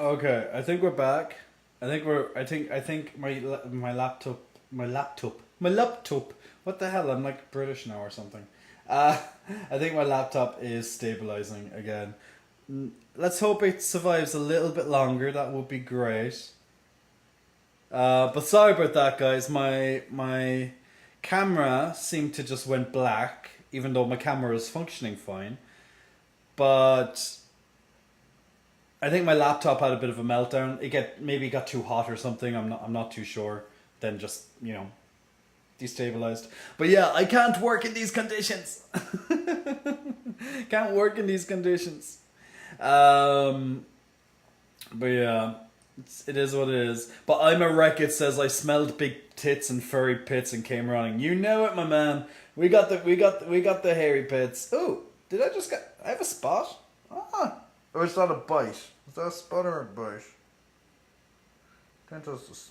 Okay, I think we're back. I think my laptop. What the hell? I'm like British now or something. Uh, I think my laptop is stabilizing again. Let's hope it survives a little bit longer. That would be great. But sorry about that, guys. My camera seemed to just went black, even though my camera is functioning fine. But I think my laptop had a bit of a meltdown. Maybe it got too hot or something. I'm not too sure. Then just destabilized. But yeah, I can't work in these conditions. Can't work in these conditions. Um, but yeah, it is what it is. But I'm a wreck. It says I smelled big tits and furry pits and came running. You know it, my man. We got the hairy pits. Oh, did I just get? I have a spot. Ah, or is that a bite? Is that a spot or a bite?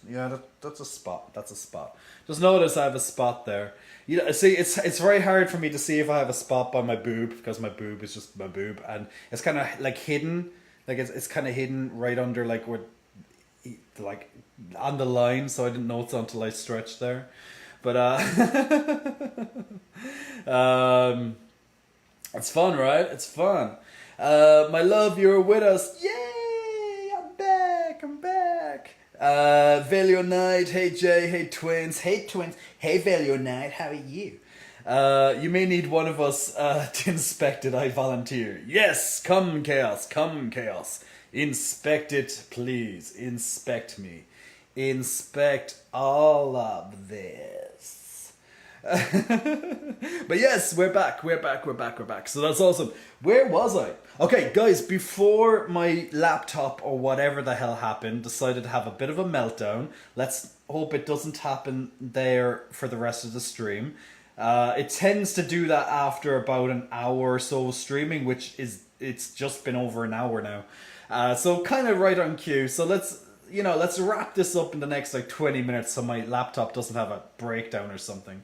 Yeah, that's a spot. That's a spot. Just notice I have a spot there. You know, see, it's very hard for me to see if I have a spot by my boob because my boob is just my boob, and it's kind of like hidden, like it's kind of hidden right under like where, like on the line. So I didn't notice until I stretched there, but um, it's fun, right? It's fun. My love, you're with us. Yay! I'm back. I'm back. Valio Knight, hey Jay, hey twins, hey Valio Knight, how are you? You may need one of us to inspect it. I volunteer. Yes, come chaos, come chaos. Inspect it, please. Inspect me. Inspect all of this. But yes, we're back. We're back. We're back. We're back. So that's awesome. Where was I? Okay, guys, before my laptop or whatever the hell happened decided to have a bit of a meltdown, let's hope it doesn't happen there for the rest of the stream. It tends to do that after about an hour or so of streaming, it's just been over an hour now. So kind of right on cue. So let's wrap this up in the next like 20 minutes so my laptop doesn't have a breakdown or something.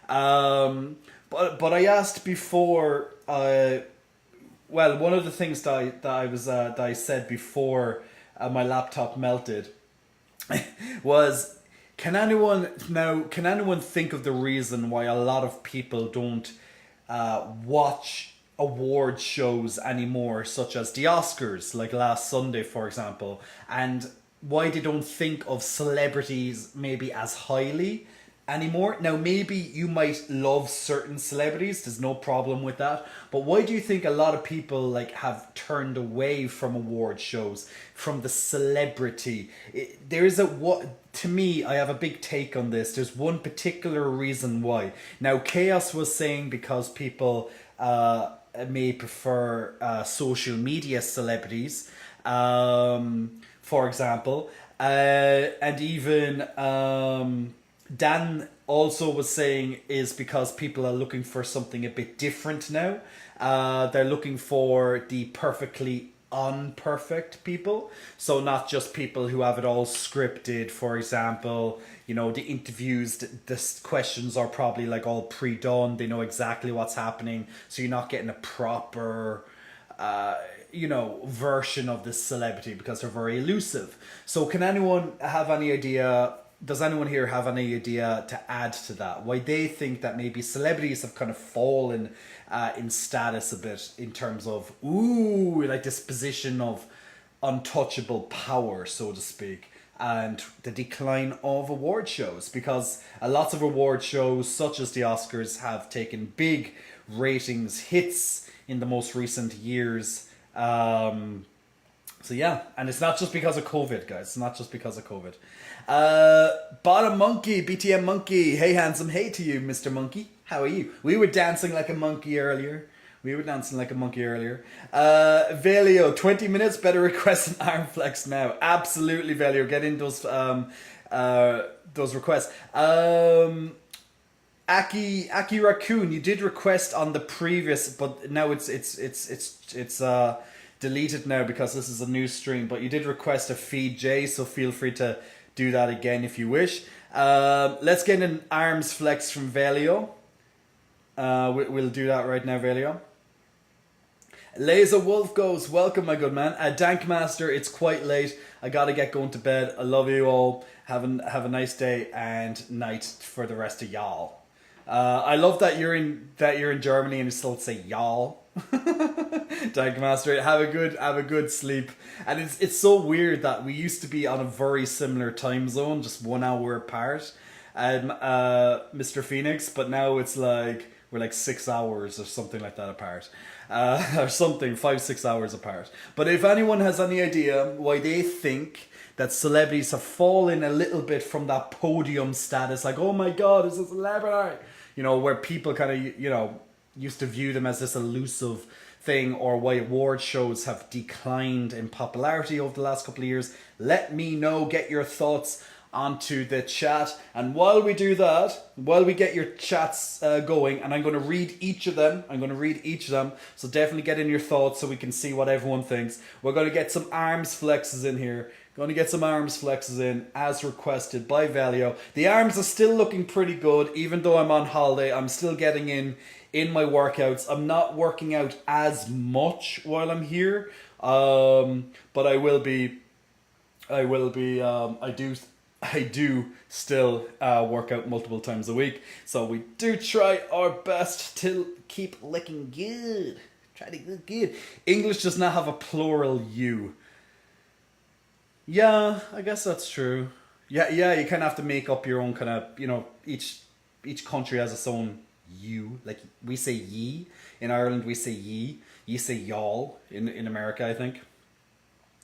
But I asked before. Well, one of the things that I said before my laptop melted was, can anyone think of the reason why a lot of people don't watch award shows anymore, such as the Oscars, like last Sunday, for example, and why they don't think of celebrities maybe as highly anymore? Now, maybe you might love certain celebrities. There's no problem with that. But why do you think a lot of people like have turned away from award shows, from the celebrity? There is a what to me. I have a big take on this. There's one particular reason why. Now, Chaos was saying because people may prefer social media celebrities, for example, and even. Dan also was saying is because people are looking for something a bit different now. They're looking for the perfectly unperfect people. So not just people who have it all scripted, for example. The interviews, the questions are probably like all pre-done. They know exactly what's happening. So you're not getting a proper version of this celebrity because they're very elusive. So can anyone have any idea? Does anyone here have any idea to add to that? Why they think that maybe celebrities have kind of fallen in status a bit in terms of, like this position of untouchable power, so to speak, and the decline of award shows? Because a lot of award shows, such as the Oscars, have taken big ratings hits in the most recent years. So yeah, and it's not just because of COVID, guys. It's not just because of COVID. Bottom Monkey, BTM Monkey. Hey, handsome. Hey to you, Mr. Monkey. How are you? We were dancing like a monkey earlier. Velio, 20 minutes. Better request an arm flex now. Absolutely, Velio. Get in those requests. Aki Raccoon, you did request on the previous, but now it's deleted now because this is a new stream. But you did request a feed J, so feel free to do that again if you wish. Let's get an arms flex from Velio. We'll do that right now, Velio. Laser Wolf goes, welcome, my good man. Dankmaster, it's quite late. I gotta get going to bed. I love you all. Have a nice day and night for the rest of y'all. I love that you're in Germany and you still say y'all. Dankmaster, have a good sleep. And it's so weird that we used to be on a very similar time zone, just 1 hour apart. Mr. Phoenix, but now it's like we're like 6 hours or something like that apart, or something 5 6 hours apart. But if anyone has any idea why they think that celebrities have fallen a little bit from that podium status, like oh my god, it's a celebrity, where people kind of used to view them as this elusive thing, or why award shows have declined in popularity over the last couple of years, let me know. Get your thoughts onto the chat. And while we do that, while we get your chats going, and I'm going to read each of them, so definitely get in your thoughts so we can see what everyone thinks. We're going to get some arms flexes in here. Going to get some arms flexes in as requested by Velio. The arms are still looking pretty good, even though I'm on holiday. I'm still getting in my workouts. I'm not working out as much while I'm here, but I will be. I do still work out multiple times a week, so we do try our best to keep looking good. Try to look good. English does not have a plural you. Yeah, I guess that's true. Yeah, you kind of have to make up your own kind of, each country has its own you. Like we say ye in Ireland, we say ye. You say y'all in America, I think.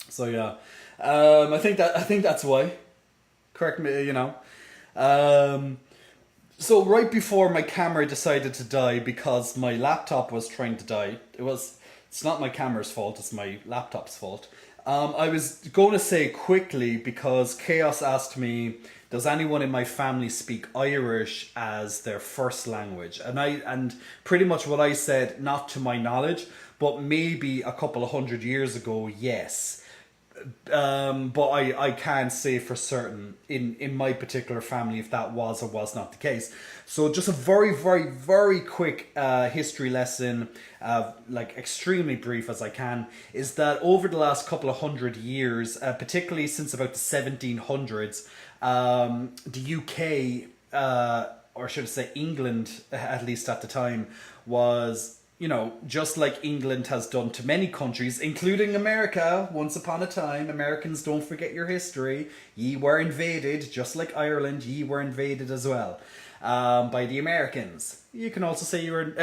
So yeah, I think that's why. Correct me, So right before my camera decided to die because my laptop was trying to die, it's not my camera's fault, it's my laptop's fault. I was going to say quickly because Chaos asked me, does anyone in my family speak Irish as their first language? And pretty much what I said, not to my knowledge, but maybe a couple of 100 years ago, yes. But I can't say for certain in my particular family if that was or was not the case. So just a very, very, very quick history lesson, like extremely brief as I can, is that over the last couple of 100 years, particularly since about the 1700s, the UK, or should I say England, at least at the time, was, just like England has done to many countries, including America, once upon a time. Americans, don't forget your history. Ye were invaded, just like Ireland, ye were invaded as well. By the Americans. You can also say you were,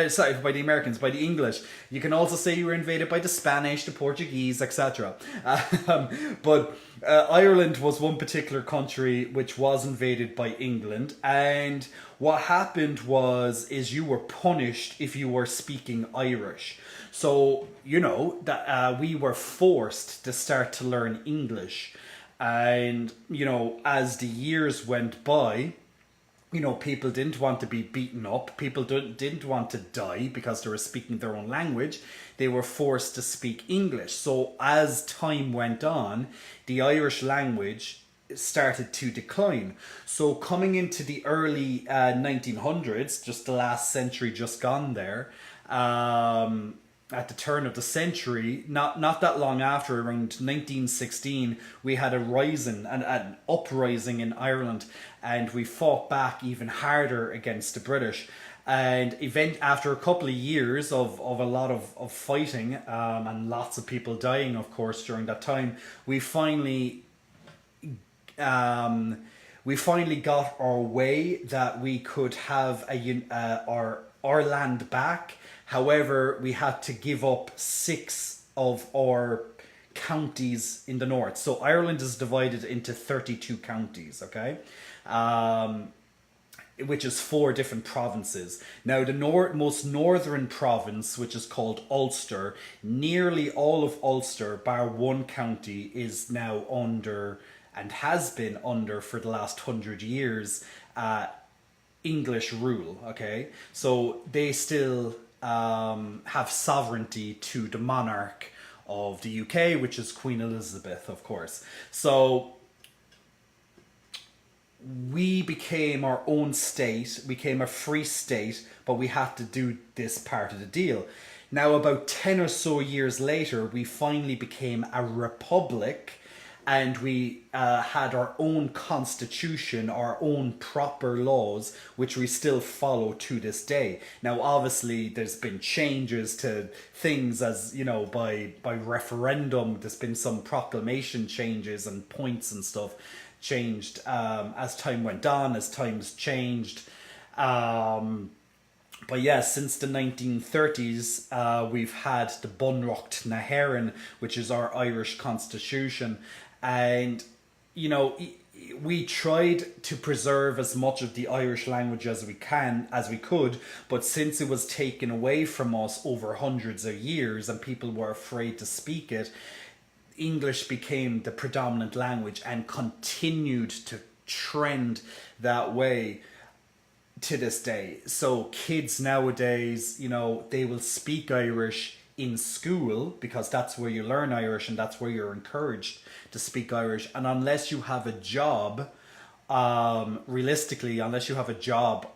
by the Americans, by the English. You can also say you were invaded by the Spanish, the Portuguese, etc. But Ireland was one particular country which was invaded by England, and what happened is you were punished if you were speaking Irish. So, that we were forced to start to learn English. And, as the years went by, people didn't want to be beaten up. People didn't want to die because they were speaking their own language. They were forced to speak English. So as time went on, the Irish language started to decline. So coming into the early 1900s, just the last century just gone there, at the turn of the century, not that long after, around 1916, we had an uprising in Ireland, and we fought back even harder against the British. And after a couple of years of a lot of fighting, and lots of people dying, of course, during that time, we finally got our way, that we could have our land back. However, we had to give up 6 of our counties in the north. So Ireland is divided into 32 counties, okay? Which is 4 different provinces. Now, the most northern province, which is called Ulster, nearly all of Ulster, bar one county, is now under, and has been under for the last 100 years, English rule, okay? So they still have sovereignty to the monarch of the UK, which is Queen Elizabeth, of course. So we became our own state, became a free state, but we had to do this part of the deal. Now, about 10 or so years later, we finally became a republic, and we had our own constitution, our own proper laws, which we still follow to this day. Now, obviously, there's been changes to things, as you know, by referendum. There's been some proclamation changes and points and stuff changed as time went on, as times changed. But yeah, since the 1930s, we've had the Bunreacht na hÉireann, which is our Irish constitution. And, you know, we tried to preserve as much of the Irish language as we could, but since it was taken away from us over hundreds of years and people were afraid to speak it, English became the predominant language and continued to trend that way to this day. So kids nowadays, you know, they will speak Irish in school because that's where you learn Irish and that's where you're encouraged to speak Irish. And unless you have a job, realistically, unless you have a job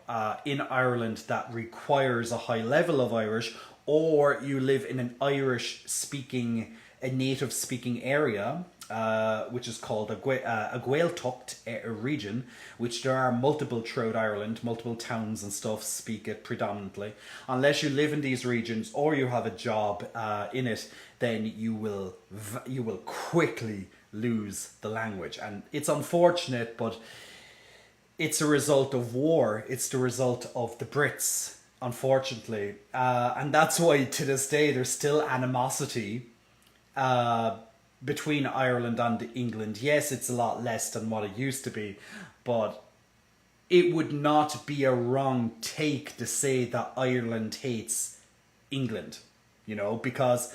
in Ireland that requires a high level of Irish, or you live in an a native speaking area, which is called a Gaeltacht region, which there are multiple throughout Ireland, multiple towns and stuff speak it predominantly. Unless you live in these regions or you have a job in it, then you will quickly lose the language. And it's unfortunate, but it's a result of war. It's the result of the Brits, unfortunately. And that's why to this day there's still animosity between Ireland and England. Yes, it's a lot less than what it used to be, but it would not be a wrong take to say that Ireland hates England, you know, because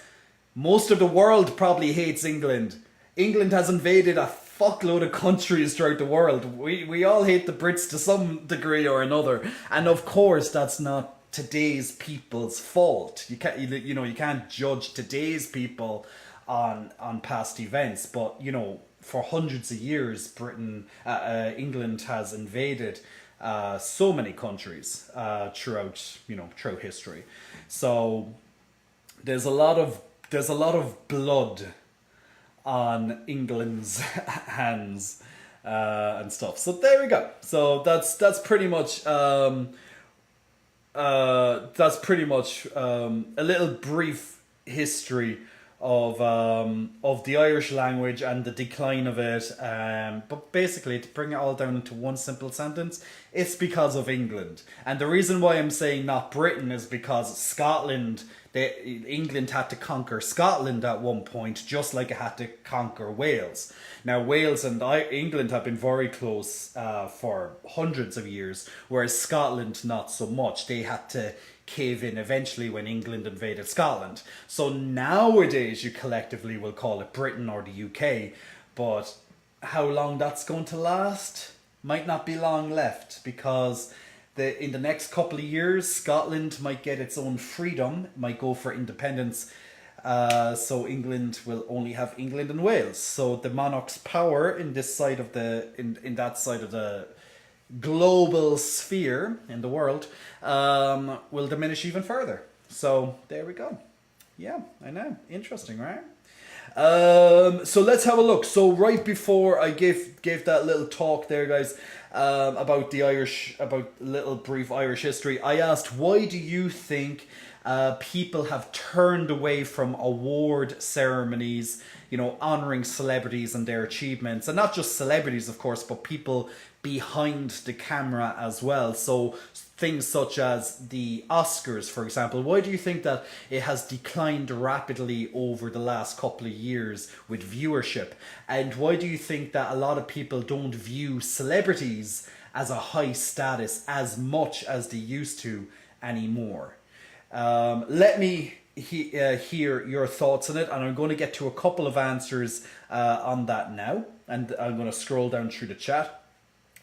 most of the world probably hates England. England has invaded a fuckload of countries throughout the world. We all hate the Brits to some degree or another, and of course that's not today's people's fault. You can't judge today's people on past events, but you know, for hundreds of years England has invaded so many countries throughout history. So there's a lot of blood on England's hands and stuff. So there we go. So that's pretty much a little brief history of the Irish language and the decline of it. But basically, to bring it all down into one simple sentence, it's because of England. And the reason why I'm saying not Britain is because England had to conquer Scotland at one point, just like it had to conquer Wales. Now, Wales and England have been very close for hundreds of years, whereas Scotland not so much. They had to cave in eventually when England invaded Scotland. So nowadays you collectively will call it Britain or the UK, but how long that's going to last might not be long left, because in the next couple of years Scotland might get its own freedom, might go for independence. So England will only have England and Wales. So the monarch's power in this side of in that side of the global sphere in the world will diminish even further. So there we go. Yeah, I know. Interesting, right? So let's have a look. So right before I gave that little talk there, guys, about about little brief Irish history, I asked, why do you think people have turned away from award ceremonies, honoring celebrities and their achievements, and not just celebrities, of course, but people behind the camera as well? So things such as the Oscars, for example. Why do you think that it has declined rapidly over the last couple of years with viewership? And why do you think that a lot of people don't view celebrities as a high status as much as they used to anymore? Let me hear your thoughts on it, and I'm going to get to a couple of answers on that now, and I'm going to scroll down through the chat.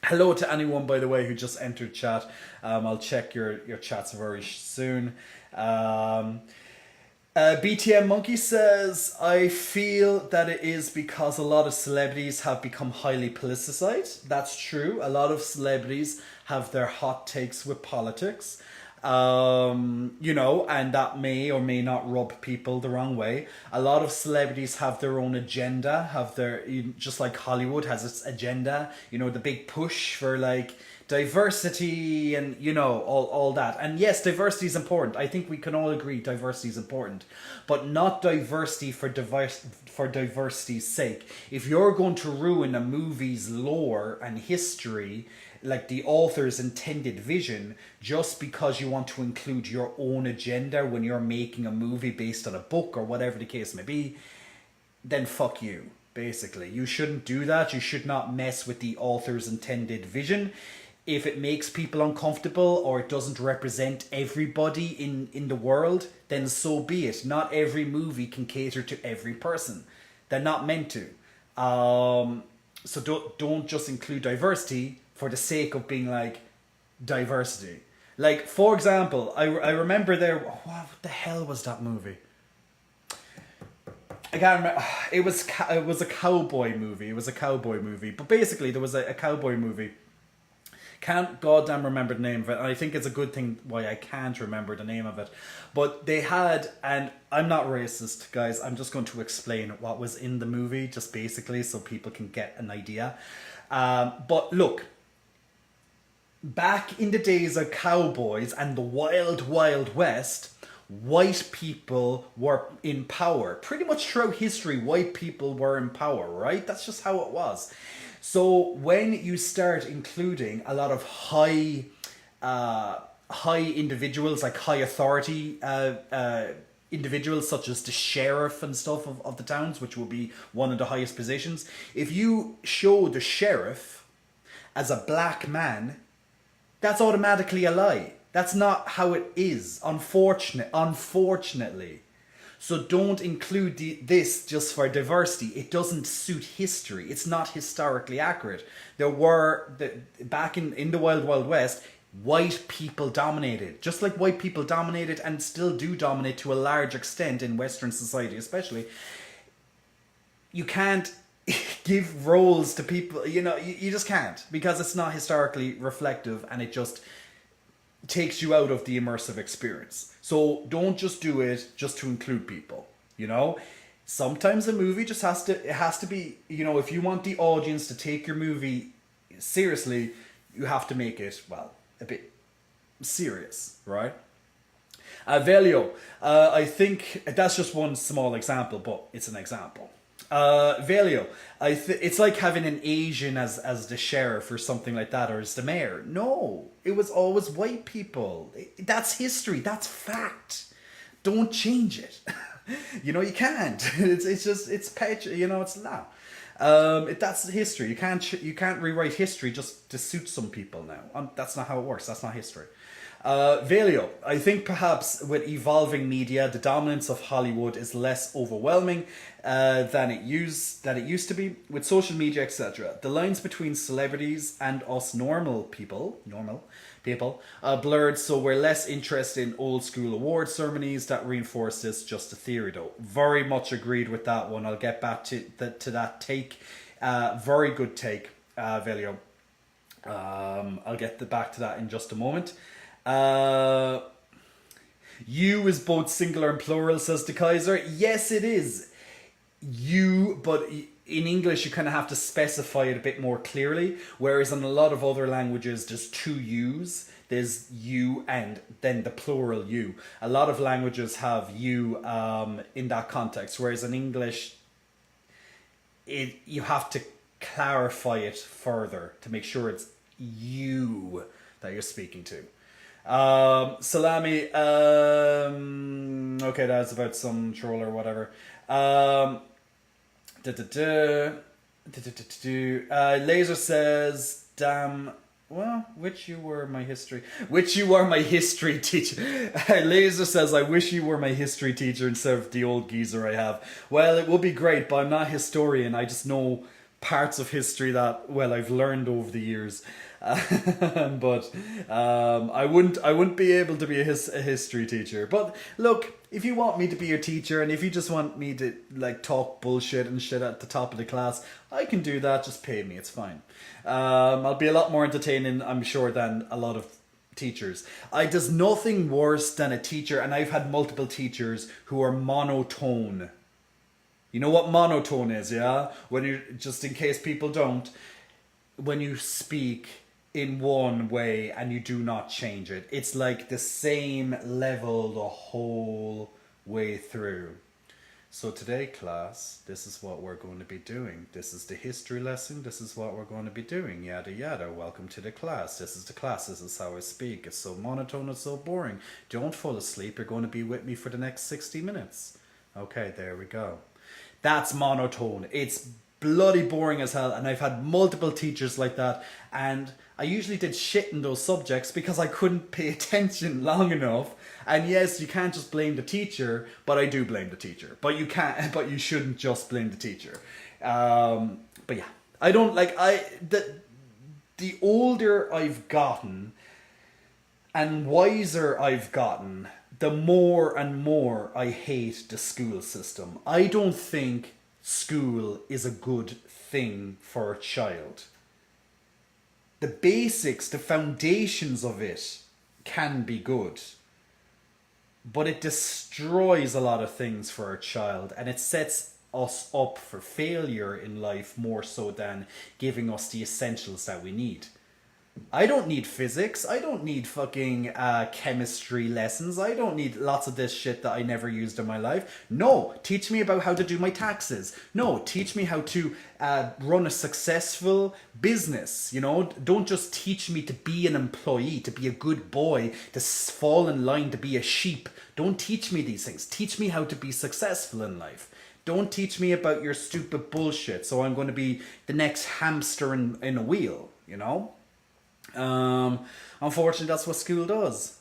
Hello to anyone, by the way, who just entered chat. I'll check your chats very soon. BTM Monkey says, I feel that it is because a lot of celebrities have become highly politicized. That's true. A lot of celebrities have their hot takes with politics. You know, and that may or may not rub people the wrong way. A lot of celebrities have their own agenda, have their, just like Hollywood has its agenda, you know, the big push for like diversity and, you know, all that. And yes, diversity is important. I think we can all agree diversity is important, but not diversity for diversity's sake. If you're going to ruin a movie's lore and history, like the author's intended vision, just because you want to include your own agenda when you're making a movie based on a book or whatever the case may be, then fuck you, basically. You shouldn't do that. You should not mess with the author's intended vision. If it makes people uncomfortable or it doesn't represent everybody in the world, then so be it. Not every movie can cater to every person. They're not meant to. So don't just include diversity for the sake of being like diversity. Like, for example, I remember what the hell was that movie? I can't remember. It was a cowboy movie. It was a cowboy movie. But basically, there was a cowboy movie. Can't goddamn remember the name of it. And I think it's a good thing why I can't remember the name of it. But they had, and I'm not racist, guys. I'm just going to explain what was in the movie, just basically, so people can get an idea. But look, back in the days of cowboys and the wild, wild west, white people were in power. Pretty much throughout history, white people were in power, right? That's just how it was. So when you start including a lot of high individuals, like high authority individuals, such as the sheriff and stuff of the towns, which will be one of the highest positions, if you show the sheriff as a black man, that's automatically a lie. That's not how it is, unfortunately. So don't include this just for diversity. It doesn't suit history. It's not historically accurate. Back in the Wild Wild West, white people dominated. Just like white people dominated and still do dominate to a large extent in Western society especially. You can't give roles to people, you know, you just can't, because it's not historically reflective and it just takes you out of the immersive experience. So don't just do it just to include people, you know? Sometimes a movie just has to be, you know, if you want the audience to take your movie seriously, you have to make it, well, a bit serious, right? Velio, I think that's just one small example, but it's an example. Velio, it's like having an Asian as the sheriff or something like that, or as the mayor. No, it was always white people. That's history. That's fact. Don't change it. You know, you can't. You know, it's now. That's history. You can't rewrite history just to suit some people now. That's not how it works. That's not history. Velio, I think perhaps with evolving media, the dominance of Hollywood is less overwhelming than it used to be with social media, etc. The lines between celebrities and us normal people, blurred, so we're less interested in old school award ceremonies that reinforce this. Just a theory, though. Very much agreed with that one. I'll get back to that take. Very good take, Velio. I'll get back to that in just a moment. You is both singular and plural, says De Kaiser. Yes, it is. You, but in English you kind of have to specify it a bit more clearly, whereas in a lot of other languages there's two yous. There's you and then the plural you. A lot of languages have you in that context, whereas in English you have to clarify it further to make sure it's you that you're speaking to. Salami, okay, that's about some troll or whatever. Laser says, damn, well, which you were my history teacher. Laser says, I wish you were my history teacher instead of the old geezer I have. Well, it would be great, but I'm not a historian. I just know parts of history that, well, I've learned over the years. But I wouldn't be able to be a history teacher. But look, if you want me to be your teacher and if you just want me to like talk bullshit and shit at the top of the class, I can do that. Just pay me, it's fine. I'll be a lot more entertaining, I'm sure, than a lot of teachers. There's nothing worse than a teacher, and I've had multiple teachers who are monotone. You know what monotone is, yeah? When you, just in case people don't, when you speak in one way and you do not change it. It's like the same level the whole way through. So today, class, this is what we're going to be doing. This is the history lesson. This is what we're going to be doing. Yada yada. Welcome to the class. This is the class. This is how I speak. It's so monotone. It's so boring. Don't fall asleep. You're going to be with me for the next 60 minutes. Okay, there we go. That's monotone. It's bloody boring as hell, and I've had multiple teachers like that, and I usually did shit in those subjects because I couldn't pay attention long enough. And yes, you can't just blame the teacher, but I do blame the teacher. But you can't, but you shouldn't just blame the teacher. But yeah, I don't like the older I've gotten and wiser I've gotten, the more and more I hate the school system. I don't think school is a good thing for a child. The basics, the foundations of it can be good, but it destroys a lot of things for a child, and it sets us up for failure in life more so than giving us the essentials that we need. I don't need physics. I don't need fucking chemistry lessons. I don't need lots of this shit that I never used in my life. No, teach me about how to do my taxes. No, teach me how to run a successful business. You know, don't just teach me to be an employee, to be a good boy, to fall in line, to be a sheep. Don't teach me these things. Teach me how to be successful in life. Don't teach me about your stupid bullshit, so I'm going to be the next hamster in a wheel, you know? Unfortunately, that's what school does.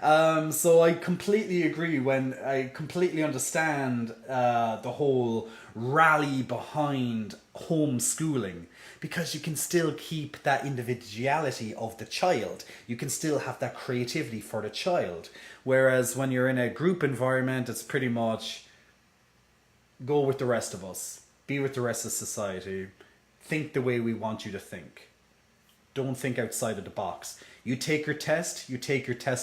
So I completely agree when I completely understand the whole rally behind homeschooling, because you can still keep that individuality of the child. You can still have that creativity for the child. Whereas when you're in a group environment, it's pretty much go with the rest of us, be with the rest of society, think the way we want you to think. Don't think outside of the box. You take your test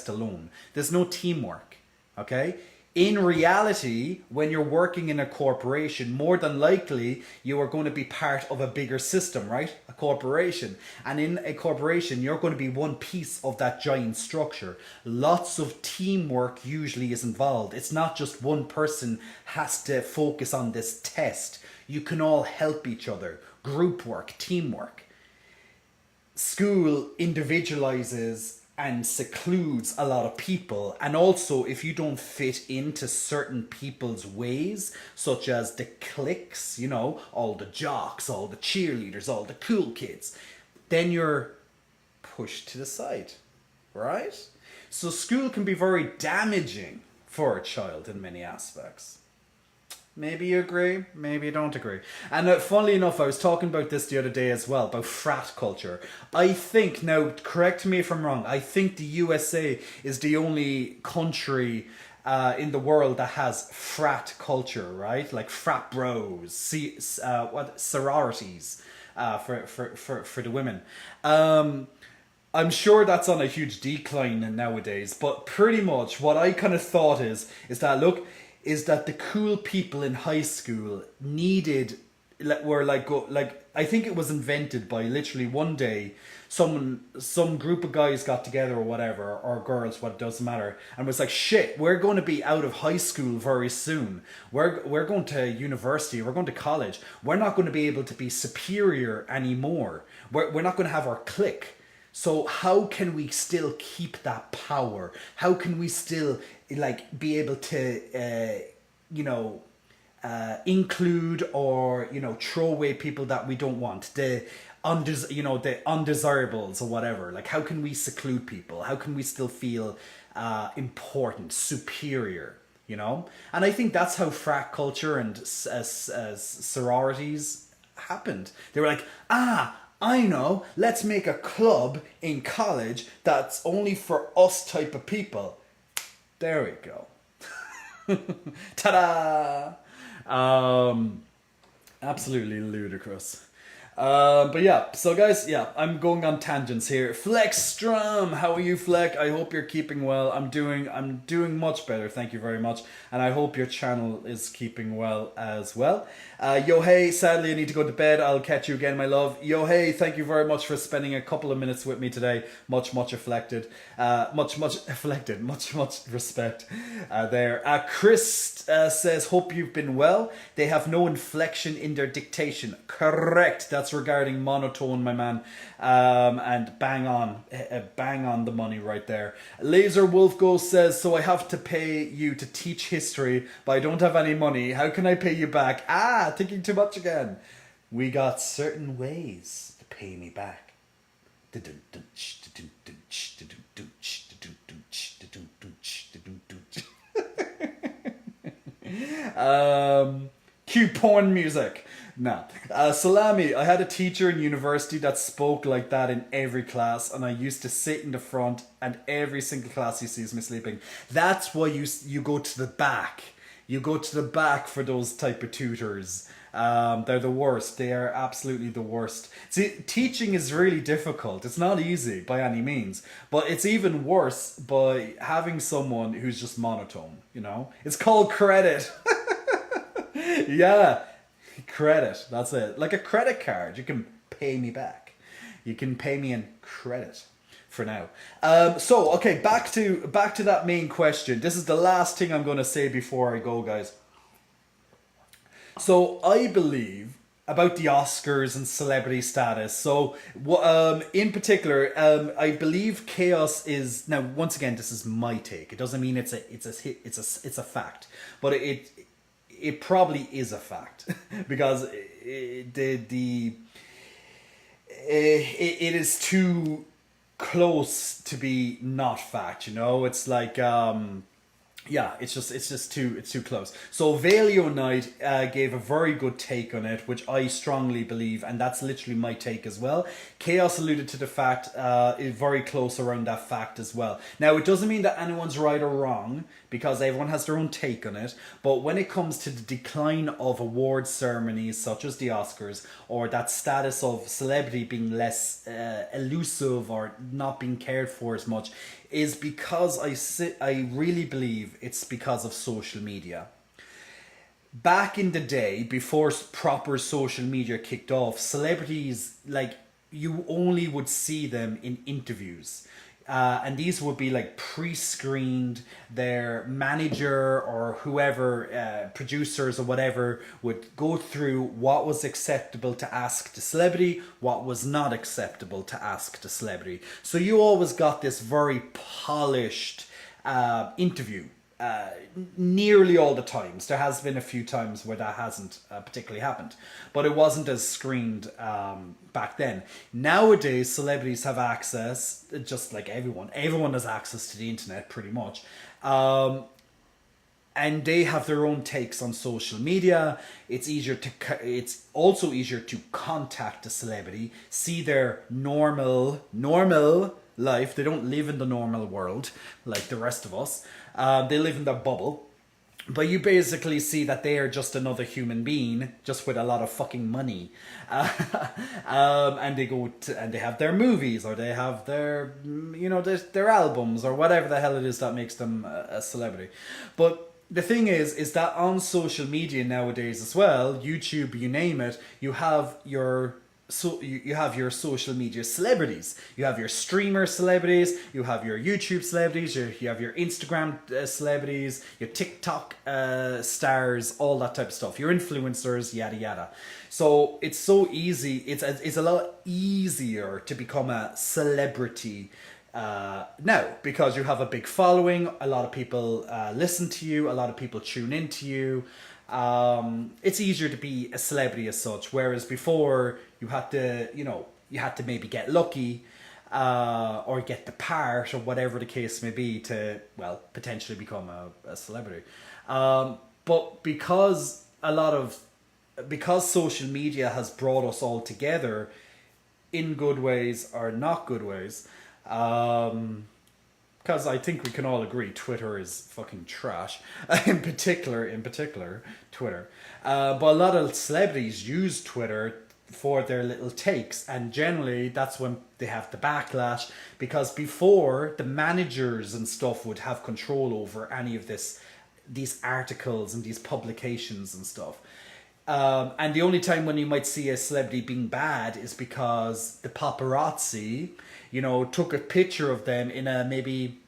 alone. There's no teamwork, okay? In reality, when you're working in a corporation, more than likely you are going to be part of a bigger system, right? A corporation. And in a corporation, you're going to be one piece of that giant structure. Lots of teamwork usually is involved. It's not just one person has to focus on this test. You can all help each other. Group work, teamwork. School individualizes and secludes a lot of people, and also if you don't fit into certain people's ways, such as the cliques, you know, all the jocks, all the cheerleaders, all the cool kids, then you're pushed to the side, right? So school can be very damaging for a child in many aspects. Maybe you agree, maybe you don't agree. And funnily enough, I was talking about this the other day as well, about frat culture. I think, now correct me if I'm wrong, I think the USA is the only country in the world that has frat culture, right? Like frat bros, sororities for the women. I'm sure that's on a huge decline nowadays, but pretty much what I kind of thought is that, look, is that the cool people in high school I think it was invented by literally one day some group of guys got together or whatever, or girls, what, it doesn't matter, and was like, shit, we're going to be out of high school very soon. We're going to university, we're going to college. We're not going to be able to be superior anymore. We're not going to have our clique. So how can we still keep that power? How can we still be able to include or throw away people that we don't want, the undesirables or whatever? Like, how can we seclude people? How can we still feel important, superior? And I think that's how frat culture and sororities happened. They were like, I know, let's make a club in college that's only for us type of people. There we go. Ta-da! Absolutely ludicrous. But yeah, so guys, yeah, I'm going on tangents here. Flexstrom, how are you, Fleck? I hope you're keeping well. I'm doing much better, thank you very much, and I hope your channel is keeping well as well. Yo hey, sadly I need to go to bed. I'll catch you again, my love. Yo hey, thank you very much for spending a couple of minutes with me today. Much afflected. Much afflected. Much respect. There. Chris says, hope you've been well. They have no inflection in their dictation. Correct. That's regarding monotone, my man. And bang on the money right there. Laser Wolf Ghost says, so I have to pay you to teach history, but I don't have any money. How can I pay you back? Thinking too much again. We got certain ways to pay me back. Cue porn music. Nah. Salami, I had a teacher in university that spoke like that in every class, and I used to sit in the front, and every single class he sees me sleeping. That's why you go to the back. You go to the back for those type of tutors. They're the worst. They are absolutely the worst. See, teaching is really difficult. It's not easy by any means, but it's even worse by having someone who's just monotone, you know? It's called credit. Yeah, credit. That's it. Like a credit card. You can pay me back. You can pay me in credit for now. So okay, back to that main question. This is the last thing I'm going to say before I go, guys. So I believe about the Oscars and celebrity status. So in particular, I believe chaos is now. Once again, this is my take. It doesn't mean it's a fact, but it probably is a fact because it is too close to be not fact, you know. It's like yeah, it's just too close. So Valio Knight gave a very good take on it, which I strongly believe, and that's literally my take as well. Chaos alluded to the fact is very close around that fact as well. Now, it doesn't mean that anyone's right or wrong, because everyone has their own take on it, but when it comes to the decline of award ceremonies such as the Oscars, or that status of celebrity being less elusive or not being cared for as much, is because I really believe it's because of social media. Back in the day, before proper social media kicked off, celebrities, like, you only would see them in interviews. And these would be like pre-screened. Their manager or whoever, producers or whatever, would go through what was acceptable to ask the celebrity, what was not acceptable to ask the celebrity. So you always got this very polished interview. Nearly all the times. There has been a few times where that hasn't particularly happened, but it wasn't as screened back then. Nowadays, celebrities have access, just like everyone. Everyone has access to the internet, pretty much. And they have their own takes on social media. It's also easier to contact a celebrity, see their normal life. They don't live in the normal world like the rest of us. They live in their bubble. But you basically see that they are just another human being, just with a lot of fucking money. And they go to, and they have their movies, or they have their, you know, their albums, or whatever the hell it is that makes them a celebrity. But the thing is that on social media nowadays as well, YouTube, you name it, you have your social media celebrities. You have your streamer celebrities, you have your YouTube celebrities, you have your Instagram celebrities, your TikTok stars, all that type of stuff, your influencers, yada yada. So it's so easy, it's a lot easier to become a celebrity now, because you have a big following, a lot of people listen to you, a lot of people tune into you. It's easier to be a celebrity as such, whereas before you had to maybe get lucky, or get the part, or whatever the case may be, to, well, potentially become a celebrity. But because social media has brought us all together in good ways or not good ways, because I think we can all agree Twitter is fucking trash. in particular, Twitter. But a lot of celebrities use Twitter for their little takes, and generally that's when they have the backlash, because before, the managers and stuff would have control over any of these articles and these publications and stuff. And the only time when you might see a celebrity being bad is because the paparazzi, took a picture of them in a maybe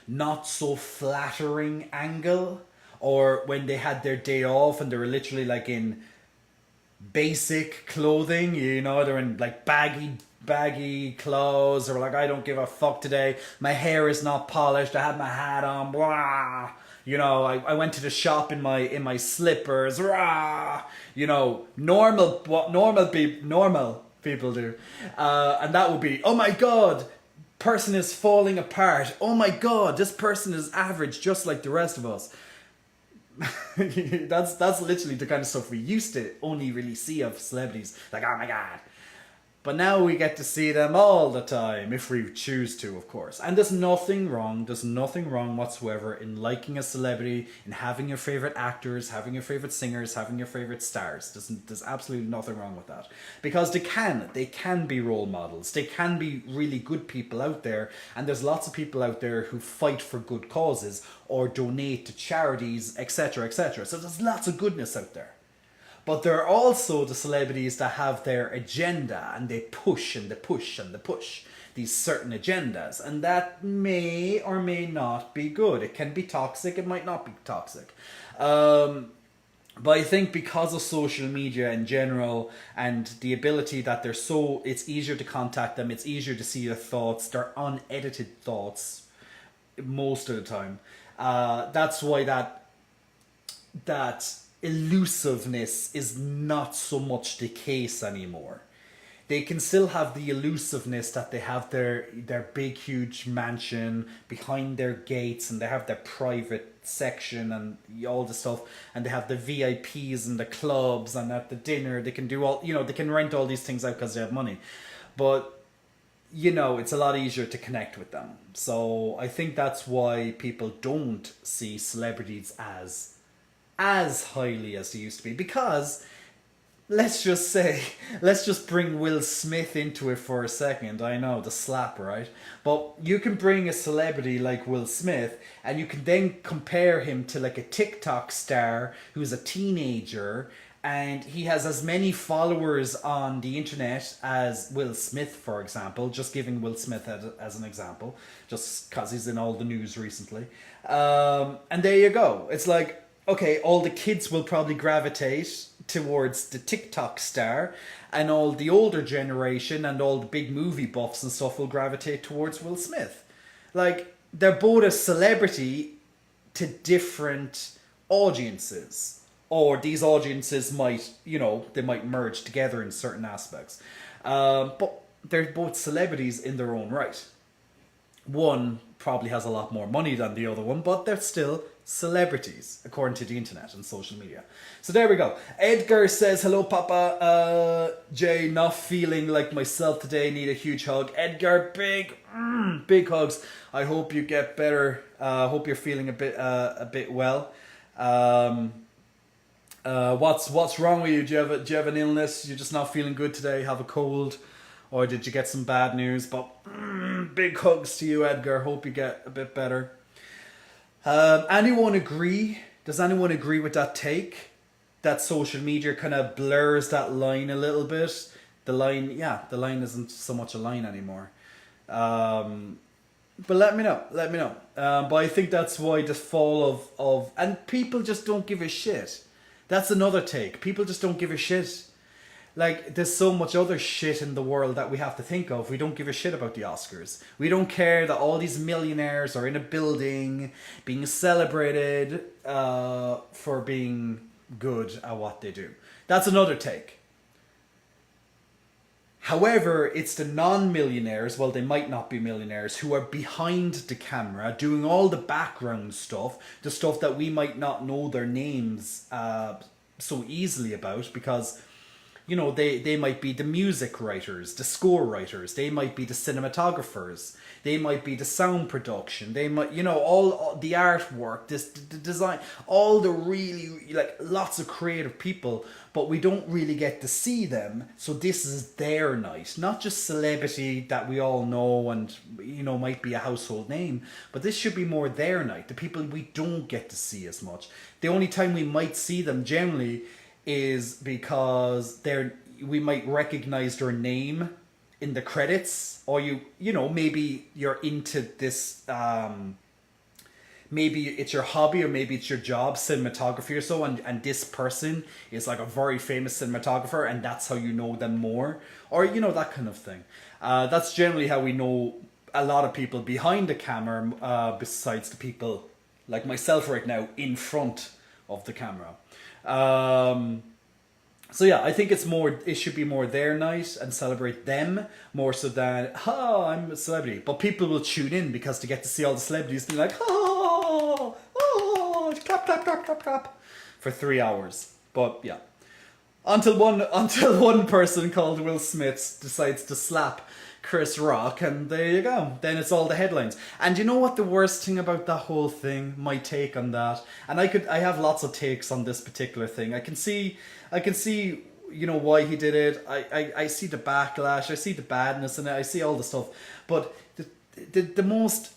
not so flattering angle, or when they had their day off and they were literally like in basic clothing, they're in like baggy clothes, or like, I don't give a fuck today, my hair is not polished, I had my hat on, blah. I went to the shop in my slippers, rah. What normal people do, and that would be, oh my god, person is falling apart. Oh my god, this person is average, just like the rest of us. that's literally the kind of stuff we used to only really see of celebrities. Like, oh my god. But now we get to see them all the time, if we choose to, of course. And there's nothing wrong whatsoever in liking a celebrity, in having your favorite actors, having your favorite singers, having your favorite stars. There's absolutely nothing wrong with that. Because they can be role models. They can be really good people out there. And there's lots of people out there who fight for good causes or donate to charities, etc., etc. So there's lots of goodness out there. But there are also the celebrities that have their agenda, and they push and they push and they push these certain agendas, and that may or may not be good. It can be toxic, it might not be toxic. But I think because of social media in general, and the ability that it's easier to contact them, it's easier to see their thoughts, their unedited thoughts most of the time. That's why that elusiveness is not so much the case anymore. They can still have the elusiveness that they have their big huge mansion behind their gates, and they have their private section and all the stuff, and they have the VIPs and the clubs, and at the dinner they can do all, they can rent all these things out because they have money. But it's a lot easier to connect with them. So I think that's why people don't see celebrities as highly as they used to be, because let's just bring Will Smith into it for a second. I know, the slap, right? But you can bring a celebrity like Will Smith, and you can then compare him to like a TikTok star who's a teenager, and he has as many followers on the internet as Will Smith, for example, just giving Will Smith as an example, just because he's in all the news recently. And there you go. It's like, okay, all the kids will probably gravitate towards the TikTok star, and all the older generation and all the big movie buffs and stuff will gravitate towards Will Smith. Like, they're both a celebrity to different audiences. Or these audiences might, they might merge together in certain aspects. But they're both celebrities in their own right. One probably has a lot more money than the other one, but they're still celebrities, according to the internet and social media. So there we go. Edgar says, hello Papa. Jay, not feeling like myself today, need a huge hug. Edgar, big hugs. I hope you get better. Hope you're feeling a bit well. What's wrong with you? Do you have an illness? You're just not feeling good today? Have a cold? Or did you get some bad news? But big hugs to you, Edgar. Hope you get a bit better. Anyone agree? Does anyone agree with that take? That social media kind of blurs that line a little bit. The line isn't so much a line anymore. But let me know. But I think that's why the fall of and people just don't give a shit. That's another take. People just don't give a shit. Like, there's so much other shit in the world that we have to think of. We don't give a shit about the Oscars. We don't care that all these millionaires are in a building being celebrated for being good at what they do. That's another take. However, it's the non-millionaires, well, they might not be millionaires, who are behind the camera doing all the background stuff, the stuff that we might not know their names so easily about, because they might be the music writers, the score writers, they might be the cinematographers, they might be the sound production, they might, all the artwork, the design, all the really, like, lots of creative people, but we don't really get to see them. So this is their night, not just celebrity that we all know and, might be a household name, but this should be more their night, the people we don't get to see as much. The only time we might see them generally is because we might recognize their name in the credits, or maybe you're into this, maybe it's your hobby or maybe it's your job, cinematography or so, and this person is like a very famous cinematographer and that's how you know them more, or that kind of thing. That's generally how we know a lot of people behind the camera, besides the people like myself right now in front of the camera. So yeah, I think it should be more their night and celebrate them more so than, I'm a celebrity. But people will tune in because they get to see all the celebrities be like, clap, clap, clap, clap, clap, for 3 hours. But yeah, until one person called Will Smith decides to slap Chris Rock, and there you go. Then it's all the headlines. And you know what the worst thing about that whole thing, my take on that, and I have lots of takes on this particular thing. I can see why he did it. I see the backlash, I see the badness in it, I see all the stuff. But the most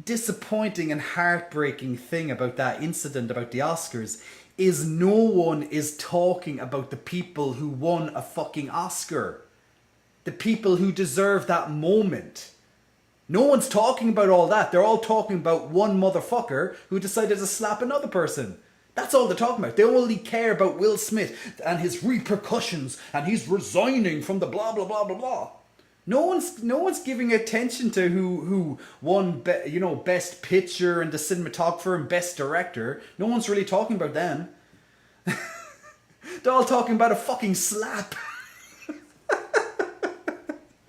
disappointing and heartbreaking thing about that incident, about the Oscars, is no one is talking about the people who won a fucking Oscar. The people who deserve that moment. No one's talking about all that. They're all talking about one motherfucker who decided to slap another person. That's all they're talking about. They only care about Will Smith and his repercussions and he's resigning from the blah blah blah blah blah. No one's giving attention to who won best picture and the cinematographer and best director. No one's really talking about them. They're all talking about a fucking slap.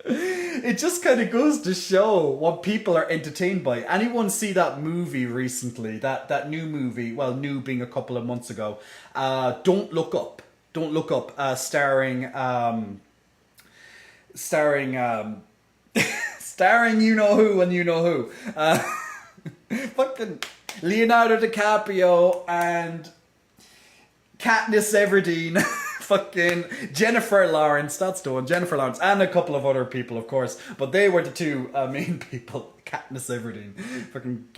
It just kind of goes to show what people are entertained by. Anyone see that movie recently? That new movie, well, new being a couple of months ago. Don't Look Up. Don't Look Up. Starring you know who and you know who. Fucking Leonardo DiCaprio and Katniss Everdeen. Fucking Jennifer Lawrence, that's the one, Jennifer Lawrence, and a couple of other people, of course, but they were the two main people. Katniss Everdeen, fucking